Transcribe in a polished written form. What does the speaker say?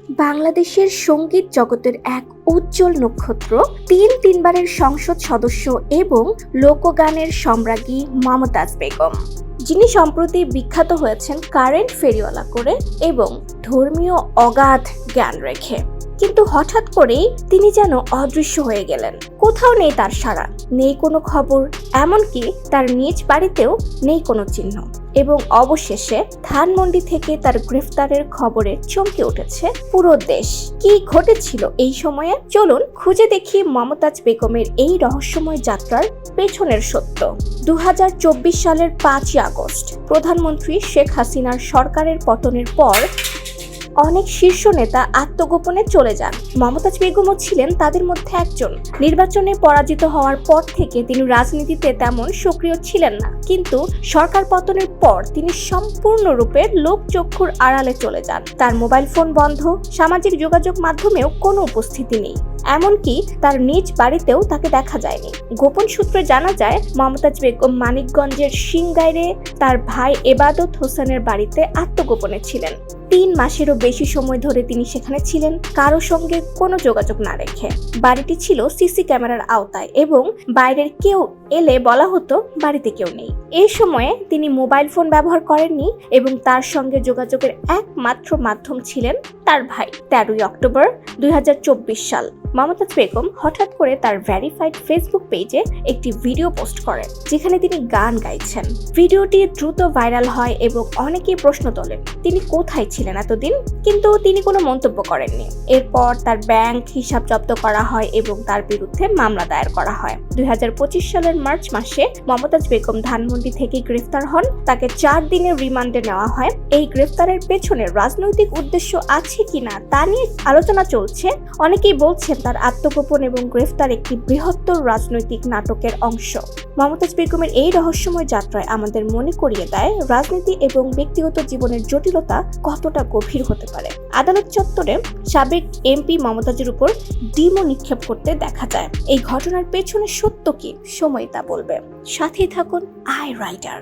বাংলাদেশের সঙ্গীত জগতের এক উজ্জ্বল নক্ষত্র, তিনবারের সংসদ সদস্য এবং লোকগানের সম্রাজ্ঞী মমতাজ বেগম, যিনি সম্প্রতি বিখ্যাত হয়েছেন কারেন্ট ফেরিওয়ালা করে এবং ধর্মীয় অগাধ জ্ঞান রেখে। কিন্তু হঠাৎ করেই তিনি যেন অদৃশ্য হয়ে গেলেন। কোথাও নেই তার সাড়া, নেই কোনো খবর, এমনকি তার নিজ বাড়িতেও নেই কোনো চিহ্ন। এবং অবশেষে ধানমন্ডি থেকে তার গ্রেফতারের খবরে চমকে উঠেছে পুরো দেশ। কি ঘটেছিল এই সময়ে? চলুন খুঁজে দেখি মমতাজ বেগমের এই রহস্যময় যাত্রার পেছনের সত্য। 2024 সালের 5ই আগস্ট প্রধানমন্ত্রী শেখ হাসিনার সরকারের পতনের পর অনেক শীর্ষ নেতা আত্মগোপনে চলে যান। মমতাজ বেগমও ছিলেন তাদের মধ্যে একজন। নির্বাচনে পরাজিত হওয়ার পর থেকে তিনি রাজনীতিতে তেমন সক্রিয় ছিলেন না, কিন্তু সরকার পতনের পর তিনি সম্পূর্ণরূপে লোকচক্ষুর আড়ালে চলে যান। তার মোবাইল ফোন বন্ধ, সামাজিক যোগাযোগ মাধ্যমেও কোনো উপস্থিতি নেই, এমনকি তার নিজ বাড়িতেও তাকে দেখা যায়নি। গোপন সূত্রে জানা যায়, মমতাজ বেগম মানিকগঞ্জের সিংগাইরে তার ভাই এবাদত হোসেনের বাড়িতে আত্মগোপনে ছিলেন। 3 মাসেরও বেশি সময় ধরে তিনি সেখানে ছিলেন, কারো সঙ্গে কোনো যোগাযোগ না রেখে। বাড়িটি ছিল সিসি ক্যামেরার আওতায় এবং বাইরের কেউ এলে বলা হতো বাড়িতে কেউ নেই। এই সময়ে তিনি মোবাইল ফোন ব্যবহার করেননি এবং তার সঙ্গে যোগাযোগের একমাত্র মাধ্যম ছিলেন তার ভাই। 13ই অক্টোবর 2024 সাল মমতাজ বেগম হঠাৎ করে তার ভেরিফাইড ফেসবুক পেজে একটি ভিডিও পোস্ট করেন, যেখানে তিনি গান গাইছেন। ভিডিওটি দ্রুত ভাইরাল হয় এবং অনেকেই প্রশ্ন তোলেন তিনি কোথায় ছিলেন এতদিন, কিন্তু তিনি কোনো মন্তব্য করেননি। এরপর তার ব্যাংক হিসাব জব্দ করা হয় এবং তার বিরুদ্ধে মামলা দায়ের করা হয়। 2025 সালের মার্চ মাসে মমতাজ বেগম ধানমন্ডি থেকে গ্রেফতার হন। তাকে 4 দিনের রিমান্ডে নেওয়া হয়। এই গ্রেফতারের পেছনে রাজনৈতিক উদ্দেশ্য আছে কিনা তা নিয়ে আলোচনা চলছে। অনেকেই বলছেন তার আত্মগোপন এবং গ্রেফতার একটি বৃহত্তর রাজনৈতিক নাটকের অংশ। মমতাজ বেগমের এই রহস্যময় যাত্রায় আমাদের মনে করিয়ে দেয় রাজনীতি এবং ব্যক্তিগত জীবনের জটিলতা কতটা গভীর হতে পারে। আদালত চত্বরে সাবেক এমপি মমতাজের উপর ডিমো নিক্ষেপ করতে দেখা যায়। এই ঘটনার পেছনে সত্য কি, সময় তা বলবে। সাথেই থাকুন আই রাইটার।